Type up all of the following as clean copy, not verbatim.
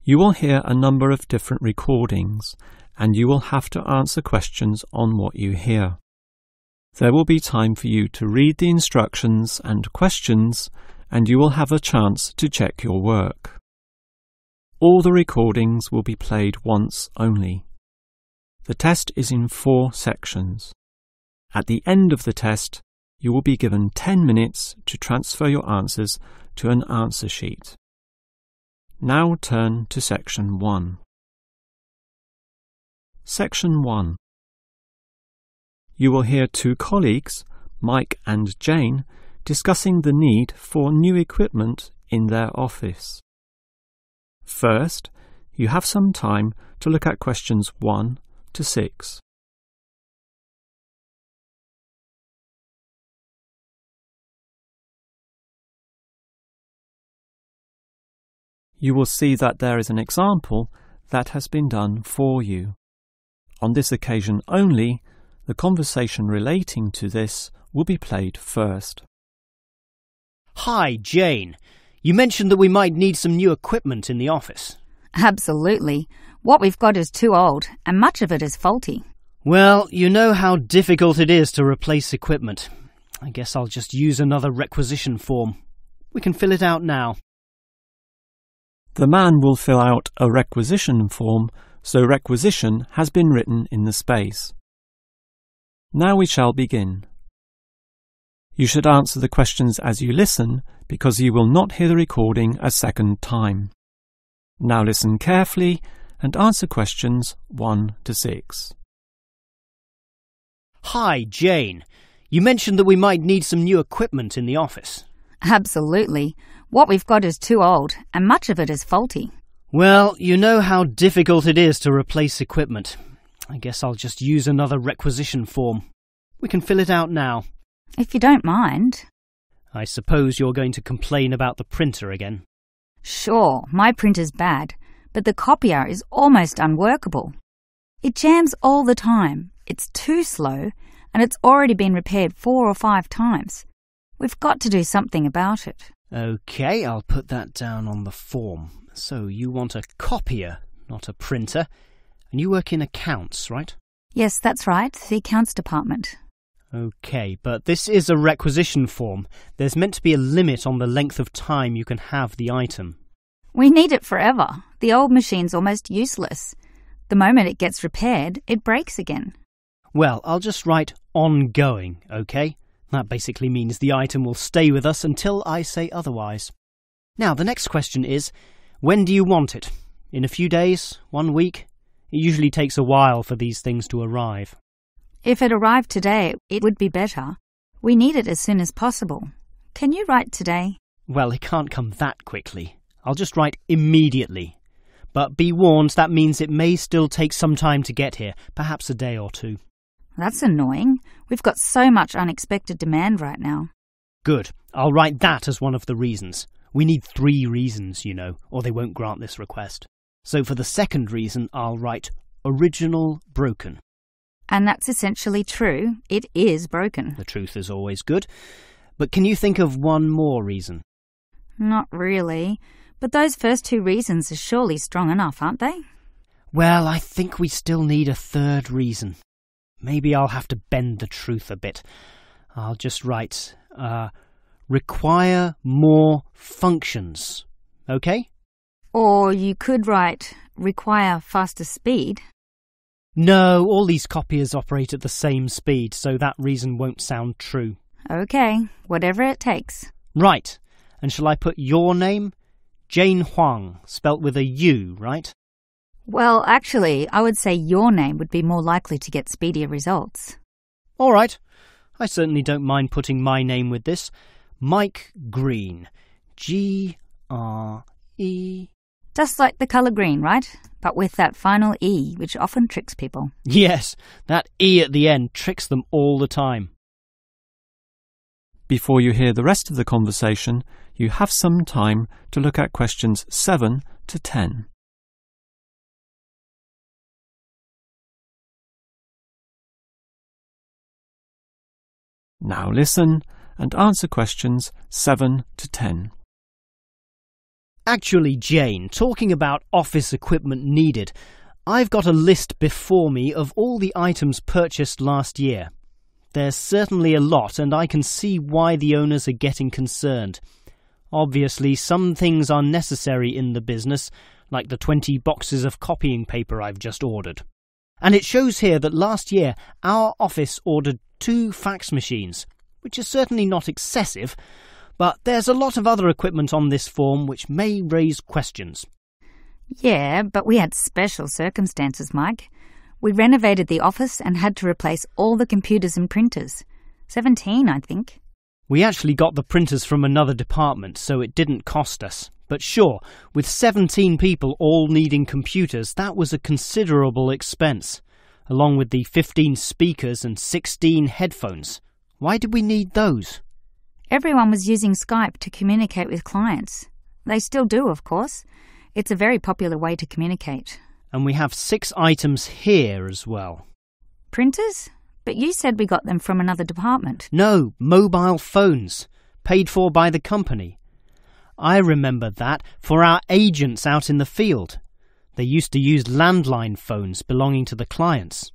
You will hear a number of different recordings, and you will have to answer questions on what you hear. There will be time for you to read the instructions and questions, and you will have a chance to check your work. All the recordings will be played once only. The test is in 4 sections. At the end of the test, you will be given 10 minutes to transfer your answers to an answer sheet. Now turn to Section 1. Section 1. You will hear 2 colleagues, Mike and Jane, discussing the need for new equipment in their office. First, you have some time to look at questions 1 to 6. You will see that there is an example that has been done for you. On this occasion only, the conversation relating to this will be played first. Hi, Jane. You mentioned that we might need some new equipment in the office. Absolutely. What we've got is too old, and much of it is faulty. Well, you know how difficult it is to replace equipment. I guess I'll just use another requisition form. We can fill it out now. The man will fill out a requisition form, so requisition has been written in the space. Now we shall begin. You should answer the questions as you listen, because you will not hear the recording a second time. Now listen carefully and answer questions 1 to 6. Hi, Jane. You mentioned that we might need some new equipment in the office. Absolutely. What we've got is too old, and much of it is faulty. Well, you know how difficult it is to replace equipment. I guess I'll just use another requisition form. We can fill it out now. If you don't mind. I suppose you're going to complain about the printer again. Sure, my printer's bad, but the copier is almost unworkable. It jams all the time, it's too slow, and it's already been repaired 4 or 5 times. We've got to do something about it. OK, I'll put that down on the form. So you want a copier, not a printer, and you work in accounts, right? Yes, that's right, the accounts department. OK, but this is a requisition form. There's meant to be a limit on the length of time you can have the item. We need it forever. The old machine's almost useless. The moment it gets repaired, it breaks again. Well, I'll just write ongoing, OK? That basically means the item will stay with us until I say otherwise. Now, the next question is, when do you want it? In a few days? 1 week? It usually takes a while for these things to arrive. If it arrived today, it would be better. We need it as soon as possible. Can you write today? Well, it can't come that quickly. I'll just write immediately. But be warned, that means it may still take some time to get here, perhaps a day or 2. That's annoying. We've got so much unexpected demand right now. Good. I'll write that as one of the reasons. We need 3 reasons, you know, or they won't grant this request. So for the second reason, I'll write original broken. And that's essentially true. It is broken. The truth is always good. But can you think of one more reason? Not really. But those first 2 reasons are surely strong enough, aren't they? Well, I think we still need a third reason. Maybe I'll have to bend the truth a bit. I'll just write, require more functions. OK? Or you could write, require faster speed. No, all these copiers operate at the same speed, so that reason won't sound true. OK, whatever it takes. Right. And shall I put your name? Jane Huang, spelt with a U, right? Well, actually, I would say your name would be more likely to get speedier results. All right. I certainly don't mind putting my name with this. Mike Green. G-R-E... Just like the colour green, right? But with that final E, which often tricks people. Yes, that E at the end tricks them all the time. Before you hear the rest of the conversation, you have some time to look at questions 7 to 10. Now listen and answer questions 7 to 10. Actually, Jane, talking about office equipment needed, I've got a list before me of all the items purchased last year. There's certainly a lot, and I can see why the owners are getting concerned. Obviously, some things are necessary in the business, like the 20 boxes of copying paper I've just ordered. And it shows here that last year our office ordered 2 fax machines, which is certainly not excessive, but there's a lot of other equipment on this form which may raise questions. Yeah, but we had special circumstances, Mike. We renovated the office and had to replace all the computers and printers. 17, I think. We actually got the printers from another department, so it didn't cost us. But sure, with 17 people all needing computers, that was a considerable expense, along with the 15 speakers and 16 headphones. Why did we need those? Everyone was using Skype to communicate with clients. They still do, of course. It's a very popular way to communicate. And we have 6 items here as well. Printers? But you said we got them from another department. No, mobile phones, paid for by the company. I remember that for our agents out in the field. They used to use landline phones belonging to the clients.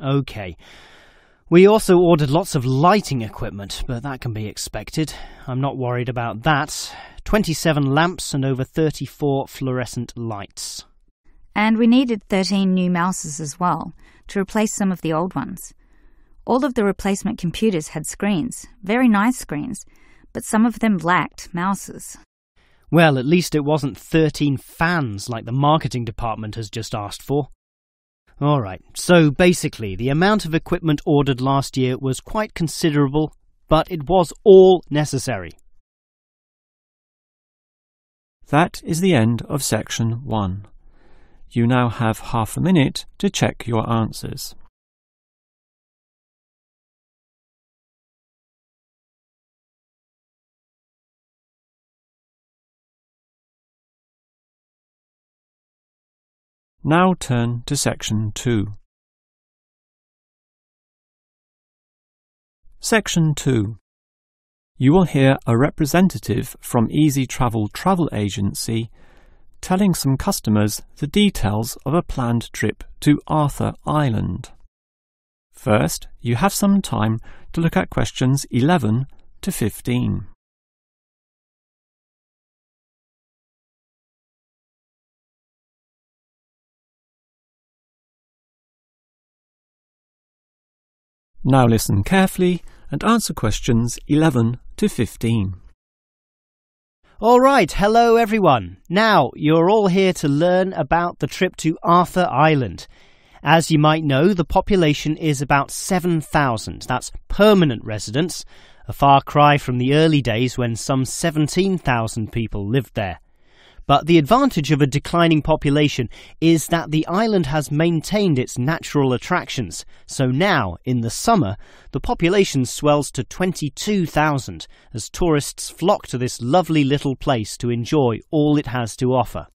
OK. We also ordered lots of lighting equipment, but that can be expected. I'm not worried about that. 27 lamps and over 34 fluorescent lights. And we needed 13 new mouses as well, to replace some of the old ones. All of the replacement computers had screens, very nice screens, but some of them lacked mouses. Well, at least it wasn't 13 fans like the marketing department has just asked for. All right, so basically the amount of equipment ordered last year was quite considerable, but it was all necessary. That is the end of section 1. You now have half a minute to check your answers. Now turn to section 2. Section 2. You will hear a representative from Easy Travel Travel Agency telling some customers the details of a planned trip to Arthur Island. First, you have some time to look at questions 11 to 15. Now listen carefully and answer questions 11 to 15. All right, hello everyone. Now, you're all here to learn about the trip to Arthur Island. As you might know, the population is about 7,000. That's permanent residents, a far cry from the early days when some 17,000 people lived there. But the advantage of a declining population is that the island has maintained its natural attractions. So now, in the summer, the population swells to 22,000 as tourists flock to this lovely little place to enjoy all it has to offer.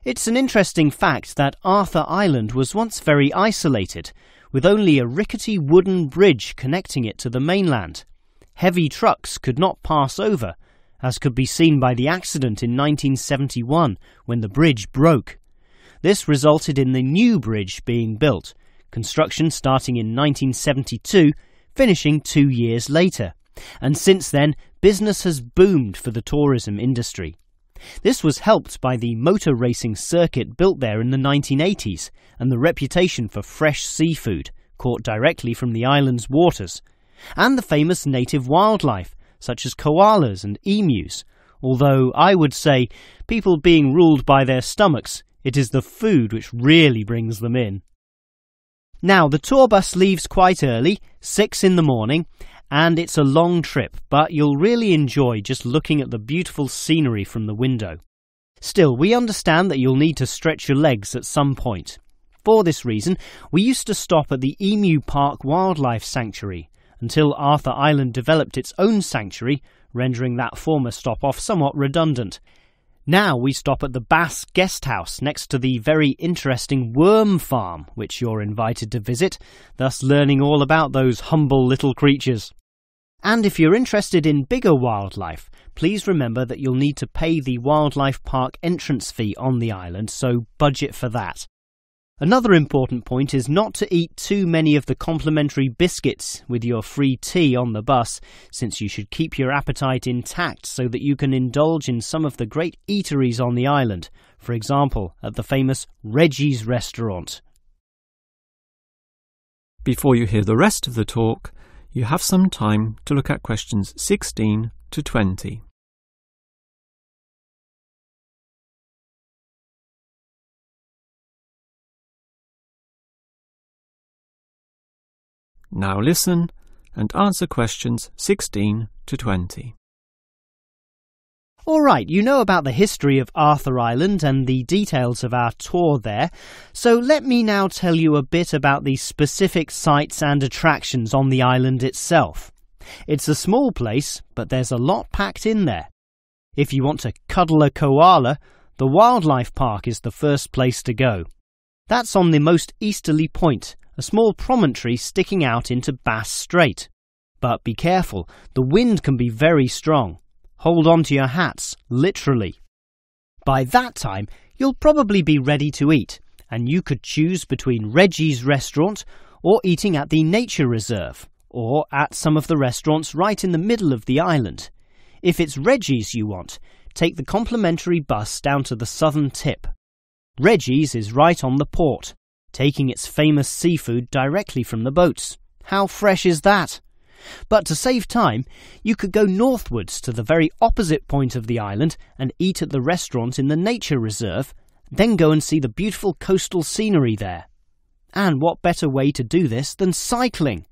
It's an interesting fact that Arthur Island was once very isolated, with only a rickety wooden bridge connecting it to the mainland. Heavy trucks could not pass over, as could be seen by the accident in 1971 when the bridge broke. This resulted in the new bridge being built, construction starting in 1972, finishing 2 years later. And since then, business has boomed for the tourism industry. This was helped by the motor racing circuit built there in the 1980s and the reputation for fresh seafood, caught directly from the island's waters, and the famous native wildlife, such as koalas and emus, although I would say, people being ruled by their stomachs, it is the food which really brings them in. Now, the tour bus leaves quite early, 6 in the morning, and it's a long trip, but you'll really enjoy just looking at the beautiful scenery from the window. Still, we understand that you'll need to stretch your legs at some point. For this reason, we used to stop at the Emu Park Wildlife Sanctuary, until Arthur Island developed its own sanctuary, rendering that former stop-off somewhat redundant. Now we stop at the Bass Guest House next to the very interesting worm farm, which you're invited to visit, thus learning all about those humble little creatures. And if you're interested in bigger wildlife, please remember that you'll need to pay the wildlife park entrance fee on the island, so budget for that. Another important point is not to eat too many of the complimentary biscuits with your free tea on the bus, since you should keep your appetite intact so that you can indulge in some of the great eateries on the island, for example, at the famous Reggie's restaurant. Before you hear the rest of the talk, you have some time to look at questions 16 to 20. Now listen and answer questions 16 to 20. All right, you know about the history of Arthur Island and the details of our tour there, so let me now tell you a bit about the specific sites and attractions on the island itself. It's a small place, but there's a lot packed in there. If you want to cuddle a koala, the wildlife park is the first place to go. That's on the most easterly point, a small promontory sticking out into Bass Strait. But be careful, the wind can be very strong. Hold on to your hats, literally. By that time, you'll probably be ready to eat, and you could choose between Reggie's restaurant or eating at the nature reserve, or at some of the restaurants right in the middle of the island. If it's Reggie's you want, take the complimentary bus down to the southern tip. Reggie's is right on the port, taking its famous seafood directly from the boats. How fresh is that? But to save time, you could go northwards to the very opposite point of the island and eat at the restaurant in the nature reserve, then go and see the beautiful coastal scenery there. And what better way to do this than cycling?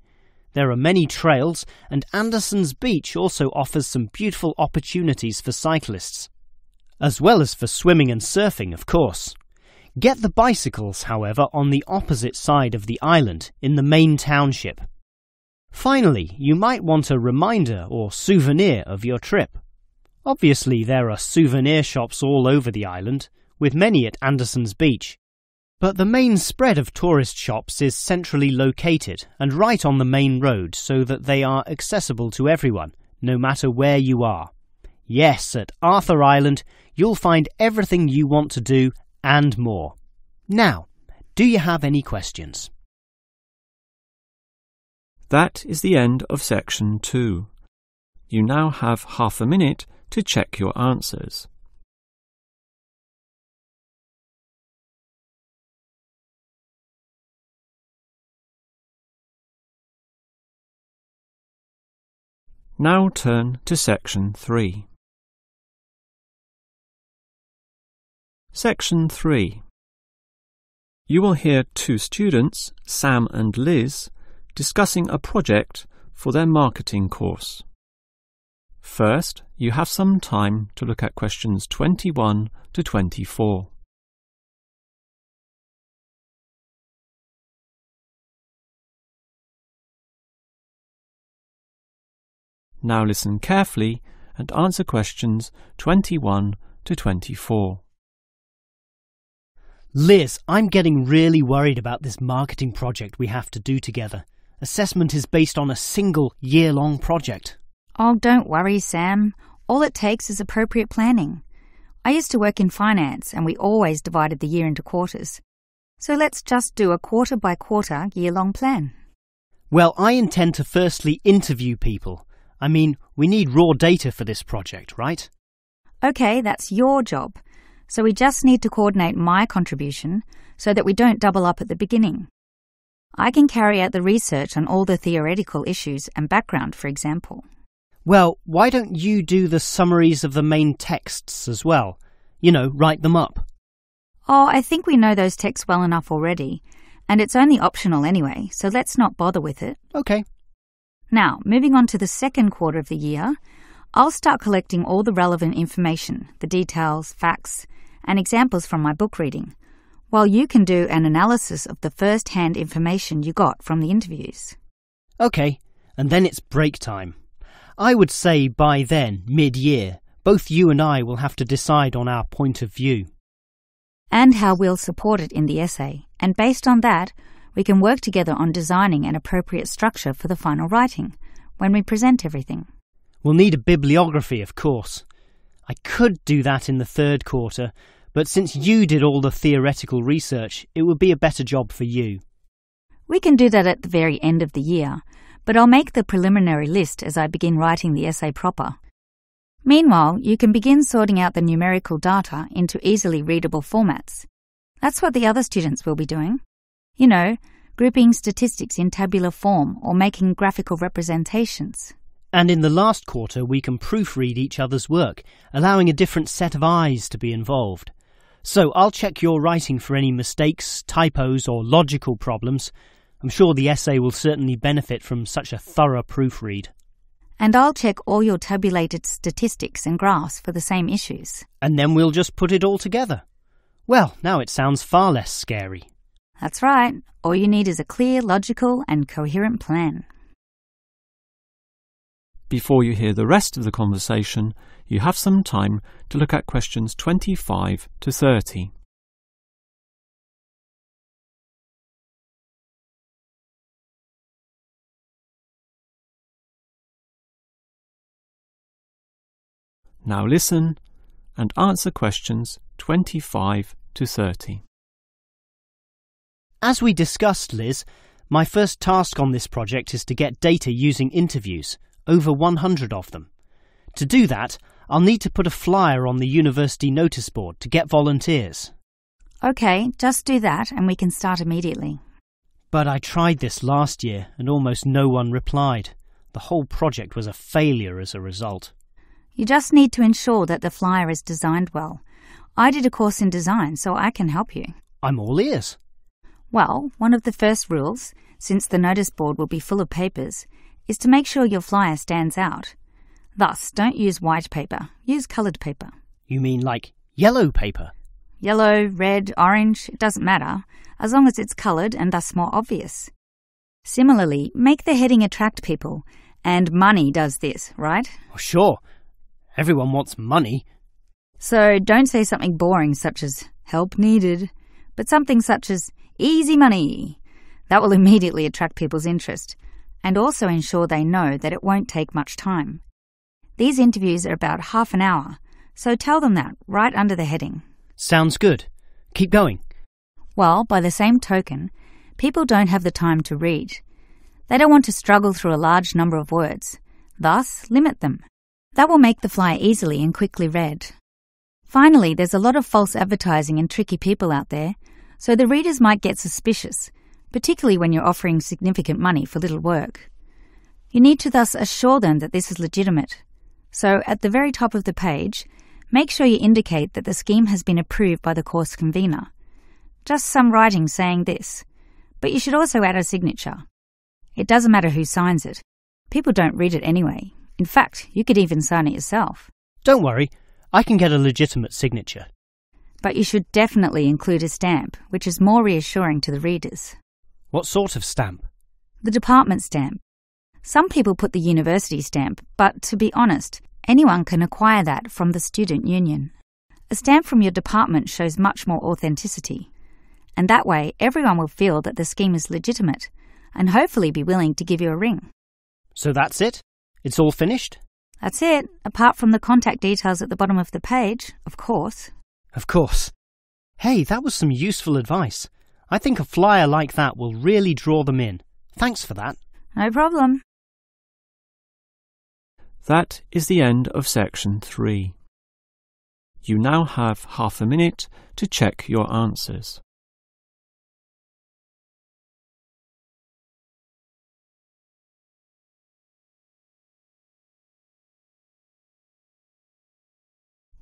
There are many trails, and Anderson's Beach also offers some beautiful opportunities for cyclists, as well as for swimming and surfing, of course. Get the bicycles, however, on the opposite side of the island, in the main township. Finally, you might want a reminder or souvenir of your trip. Obviously, there are souvenir shops all over the island, with many at Anderson's Beach. But the main spread of tourist shops is centrally located and right on the main road so that they are accessible to everyone, no matter where you are. Yes, at Arthur Island, you'll find everything you want to do and more. Now, do you have any questions? That is the end of section 2. You now have half a minute to check your answers. Now turn to section 3. Section 3. You will hear two students, Sam and Liz, discussing a project for their marketing course. First, you have some time to look at questions 21 to 24. Now listen carefully and answer questions 21 to 24. Liz, I'm getting really worried about this marketing project we have to do together. Assessment is based on a single year-long project. Oh, don't worry, Sam. All it takes is appropriate planning. I used to work in finance and we always divided the year into quarters. So let's just do a quarter-by-quarter year-long plan. Well, I intend to firstly interview people. I mean, we need raw data for this project, right? Okay, that's your job. So we just need to coordinate my contribution so that we don't double up at the beginning. I can carry out the research on all the theoretical issues and background, for example. Well, why don't you do the summaries of the main texts as well? You know, write them up. Oh, I think we know those texts well enough already, and it's only optional anyway, so let's not bother with it. Okay. Now, moving on to the second quarter of the year, I'll start collecting all the relevant information, the details, facts, and examples from my book reading, while you can do an analysis of the first-hand information you got from the interviews. Okay, and then it's break time. I would say by then, mid-year, both you and I will have to decide on our point of view. And how we'll support it in the essay, and based on that, we can work together on designing an appropriate structure for the final writing, when we present everything. We'll need a bibliography, of course. I could do that in the third quarter, but since you did all the theoretical research, it would be a better job for you. We can do that at the very end of the year, but I'll make the preliminary list as I begin writing the essay proper. Meanwhile, you can begin sorting out the numerical data into easily readable formats. That's what the other students will be doing. You know, grouping statistics in tabular form or making graphical representations. And in the last quarter, we can proofread each other's work, allowing a different set of eyes to be involved. So I'll check your writing for any mistakes, typos, or logical problems. I'm sure the essay will certainly benefit from such a thorough proofread. And I'll check all your tabulated statistics and graphs for the same issues. And then we'll just put it all together. Well, now it sounds far less scary. That's right. All you need is a clear, logical, and coherent plan. Before you hear the rest of the conversation, you have some time to look at questions 25 to 30. Now listen and answer questions 25 to 30. As we discussed, Liz, my first task on this project is to get data using interviews, over 100 of them. To do that, I'll need to put a flyer on the university notice board to get volunteers. OK, just do that and we can start immediately. But I tried this last year and almost no one replied. The whole project was a failure as a result. You just need to ensure that the flyer is designed well. I did a course in design, so I can help you. I'm all ears. Well, one of the first rules, since the notice board will be full of papers, is to make sure your flyer stands out. Thus, don't use white paper, use coloured paper. You mean like yellow paper? Yellow, red, orange, it doesn't matter, as long as it's coloured and thus more obvious. Similarly, make the heading attract people, and money does this, right? Oh, sure. Everyone wants money. So don't say something boring such as help needed, but something such as easy money. That will immediately attract people's interest, and also ensure they know that it won't take much time. These interviews are about half an hour, so tell them that right under the heading. Sounds good. Keep going. Well, by the same token, people don't have the time to read. They don't want to struggle through a large number of words. Thus, limit them. That will make the flyer easily and quickly read. Finally, there's a lot of false advertising and tricky people out there, so the readers might get suspicious, particularly when you're offering significant money for little work. You need to thus assure them that this is legitimate. So, at the very top of the page, make sure you indicate that the scheme has been approved by the course convener. Just some writing saying this, but you should also add a signature. It doesn't matter who signs it. People don't read it anyway. In fact, you could even sign it yourself. Don't worry, I can get a legitimate signature. But you should definitely include a stamp, which is more reassuring to the readers. What sort of stamp? The department stamp. Some people put the university stamp, but to be honest, anyone can acquire that from the student union. A stamp from your department shows much more authenticity. And that way, everyone will feel that the scheme is legitimate, and hopefully be willing to give you a ring. So that's it? It's all finished? That's it, apart from the contact details at the bottom of the page, of course. Of course. Hey, that was some useful advice. I think a flyer like that will really draw them in. Thanks for that. No problem. That is the end of section 3. You now have half a minute to check your answers.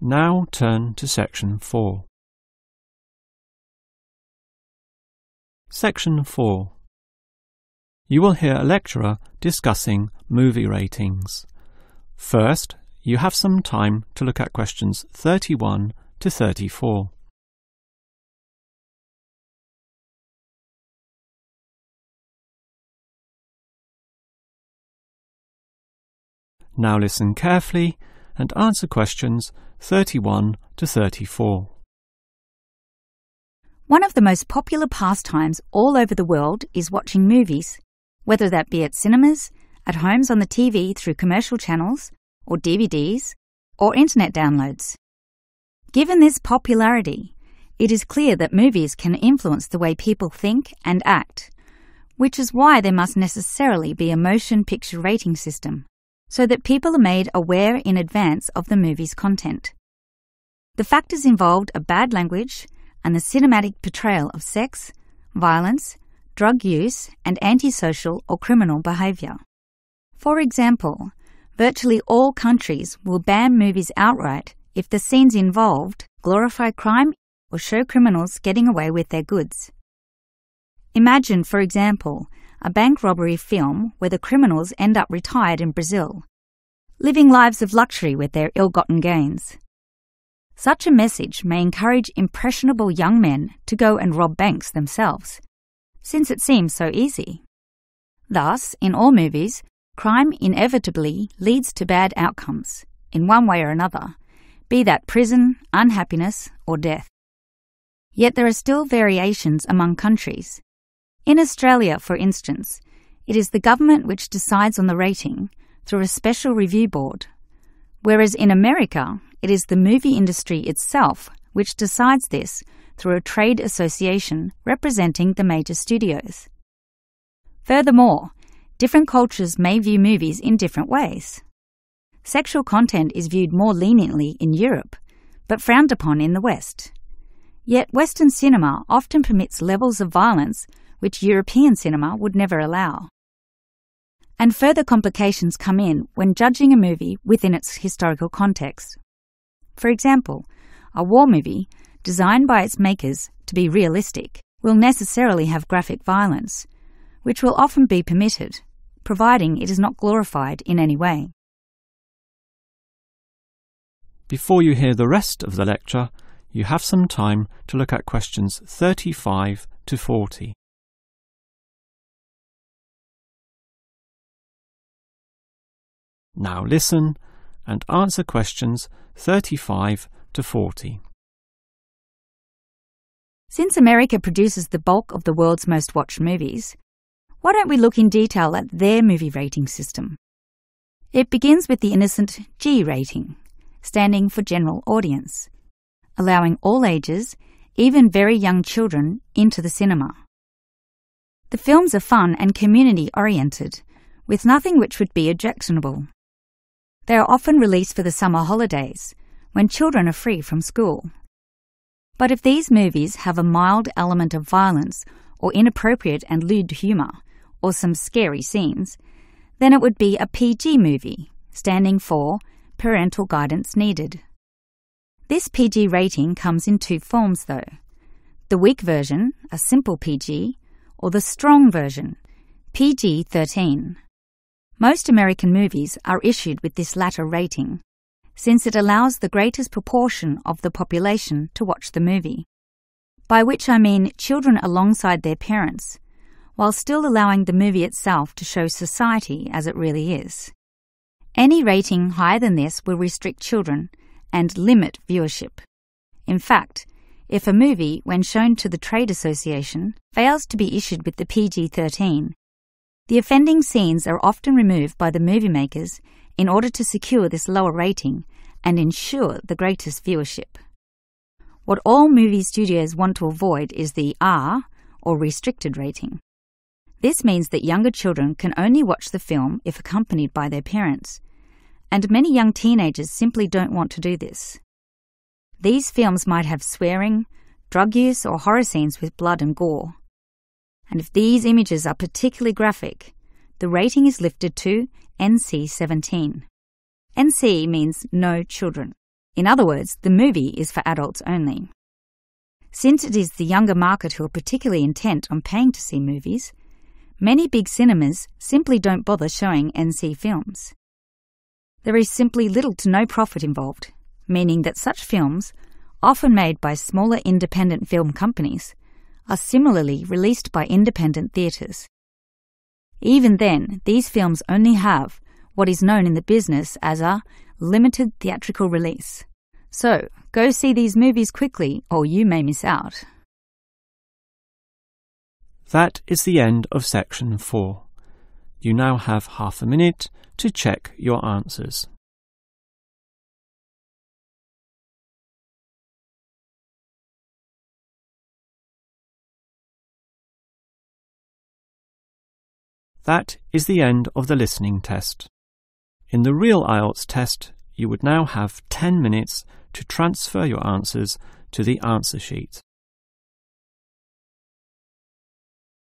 Now turn to section 4. Section 4. You will hear a lecturer discussing movie ratings. First, you have some time to look at questions 31 to 34. Now listen carefully and answer questions 31 to 34. One of the most popular pastimes all over the world is watching movies, whether that be at cinemas, at homes on the TV through commercial channels, or DVDs, or internet downloads. Given this popularity, it is clear that movies can influence the way people think and act, which is why there must necessarily be a motion picture rating system, so that people are made aware in advance of the movie's content. The factors involved are bad language and the cinematic portrayal of sex, violence, drug use, and antisocial or criminal behaviour. For example, virtually all countries will ban movies outright if the scenes involved glorify crime or show criminals getting away with their goods. Imagine, for example, a bank robbery film where the criminals end up retired in Brazil, living lives of luxury with their ill-gotten gains. Such a message may encourage impressionable young men to go and rob banks themselves, since it seems so easy. Thus, in all movies, crime inevitably leads to bad outcomes, in one way or another, be that prison, unhappiness, or death. Yet there are still variations among countries. In Australia, for instance, it is the government which decides on the rating through a special review board, whereas in America, it is the movie industry itself which decides this through a trade association representing the major studios. Furthermore, different cultures may view movies in different ways. Sexual content is viewed more leniently in Europe, but frowned upon in the West. Yet Western cinema often permits levels of violence which European cinema would never allow. And further complications come in when judging a movie within its historical context. For example, a war movie, designed by its makers to be realistic, will necessarily have graphic violence, which will often be permitted, providing it is not glorified in any way. Before you hear the rest of the lecture, you have some time to look at questions 35 to 40. Now listen and answer questions 35 to 40. Since America produces the bulk of the world's most watched movies, why don't we look in detail at their movie rating system? It begins with the innocent G rating, standing for general audience, allowing all ages, even very young children, into the cinema. The films are fun and community-oriented, with nothing which would be objectionable. They are often released for the summer holidays, when children are free from school. But if these movies have a mild element of violence or inappropriate and lewd humour, or some scary scenes, then it would be a PG movie, standing for Parental Guidance Needed. This PG rating comes in two forms though: the weak version, a simple PG, or the strong version, PG-13. Most American movies are issued with this latter rating, since it allows the greatest proportion of the population to watch the movie, by which I mean children alongside their parents, while still allowing the movie itself to show society as it really is. Any rating higher than this will restrict children and limit viewership. In fact, if a movie, when shown to the trade association, fails to be issued with the PG-13, the offending scenes are often removed by the movie makers in order to secure this lower rating and ensure the greatest viewership. What all movie studios want to avoid is the R, or restricted rating. This means that younger children can only watch the film if accompanied by their parents, and many young teenagers simply don't want to do this. These films might have swearing, drug use, or horror scenes with blood and gore. And if these images are particularly graphic, the rating is lifted to NC-17. NC means no children. In other words, the movie is for adults only. Since it is the younger market who are particularly intent on paying to see movies, many big cinemas simply don't bother showing NC films. There is simply little to no profit involved, meaning that such films, often made by smaller independent film companies, are similarly released by independent theatres. Even then, these films only have what is known in the business as a limited theatrical release. So, go see these movies quickly or you may miss out. That is the end of section 4. You now have half a minute to check your answers. That is the end of the listening test. In the real IELTS test, you would now have 10 minutes to transfer your answers to the answer sheet.